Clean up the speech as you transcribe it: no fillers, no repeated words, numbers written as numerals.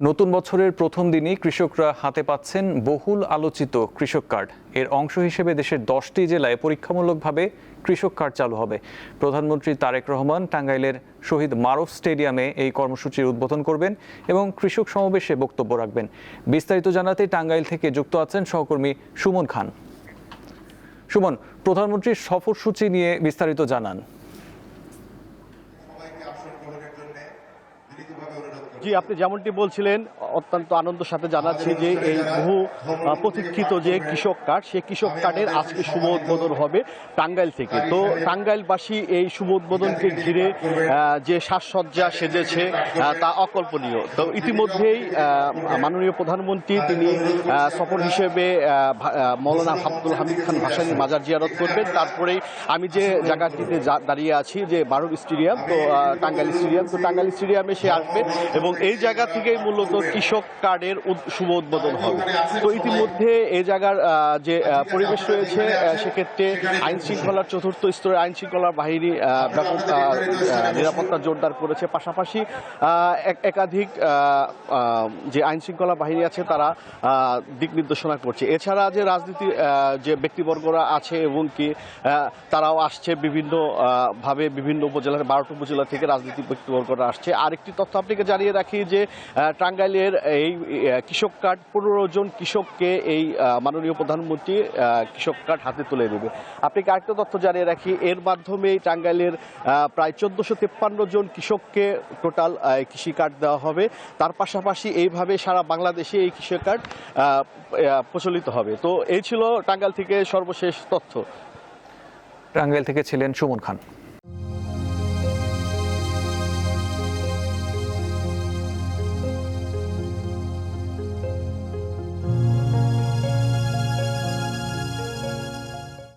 নতুন বছরের প্রথম দিনই কৃষকরা হাতে পাচ্ছেন বহুল আলোচিত কৃষক কার্ড। এর অংশ হিসেবে দেশের 10টি জেলায় পরীক্ষামূলকভাবে কৃষক কার্ড চালু হবে। প্রধানমন্ত্রী তারেক রহমান টাঙ্গাইলের শহীদ মারুফ স্টেডিয়ামে এই কর্মসূচির উদ্বোধন করবেন এবং কৃষক সমাবেশে বক্তব্য রাখবেন। বিস্তারিত জানাতে টাঙ্গাইল থেকে যুক্ত আছেন সহকর্মী সুমন খান। সুমন, প্রধানমন্ত্রীর সফরসূচি নিয়ে বিস্তারিত জানান। জি, আপনি যেমনটি বলছিলেন, অত্যন্ত আনন্দের সাথে জানাচ্ছি যে এই বহু প্রতীক্ষিত যে কৃষক কার্ড, সেই কৃষক কার্ডের আজকে শুভ উদ্বোধন হবে টাঙ্গাইল থেকে। তো টাঙ্গাইলবাসী এই শুভ উদ্বোধনকে ঘিরে যে সাজসজ্জা সেজেছে তা অকল্পনীয়। তো ইতিমধ্যেই মাননীয় প্রধানমন্ত্রী তিনি সফর হিসেবে মৌলানা আব্দুল হামিদ খান ভাসানীর মাজার জিয়ারত করবেন। তারপরেই আমি যে জায়গাটিতে দাঁড়িয়ে আছি, যে মারুফ স্টেডিয়াম, তো টাঙ্গাইল স্টেডিয়াম, তো টাঙ্গাইল স্টেডিয়ামে সে আসবে এবং এই জায়গা থেকেই মূলত কৃষক কার্ডের শুভ উদ্বোধন হবে। তো ইতিমধ্যে এই জায়গার যে পরিবেশ রয়েছে, সেক্ষেত্রে আইন শৃঙ্খলার চতুর্থ স্তরের আইন শৃঙ্খলা বাহিনী ব্যাপক নিরাপত্তা জোরদার করেছে। পাশাপাশি একাধিক যে আইন শৃঙ্খলা বাহিনী আছে তারা দিক নির্দেশনা করছে। এছাড়া যে রাজনীতি যে ব্যক্তিবর্গরা আছে এবং কি তারাও আসছে বিভিন্ন ভাবে, বিভিন্ন উপজেলার 12টি উপজেলা থেকে রাজনীতি ব্যক্তিবর্গরা আসছে। আরেকটি তথ্য আপনাকে জানিয়ে রাখি যে টাঙ্গাইলের এই কৃষক কার্ড 15 জন কৃষককে এই মাননীয় প্রধানমন্ত্রী কৃষক কার্ড হাতে তুলে দেবে। আপনাকে আরেকটা তথ্য জানিয়ে রাখি, এর মাধ্যমে টাঙ্গাইলের প্রায় 1453 জন কৃষককে টোটাল কৃষি কার্ড দেওয়া হবে। তার পাশাপাশি এইভাবে সারা বাংলাদেশে এই কৃষি কার্ড প্রচলিত হবে। তো এই ছিল টাঙ্গাইল থেকে সর্বশেষ তথ্য। টাঙ্গাইল থেকে ছিলেন সুমন খান।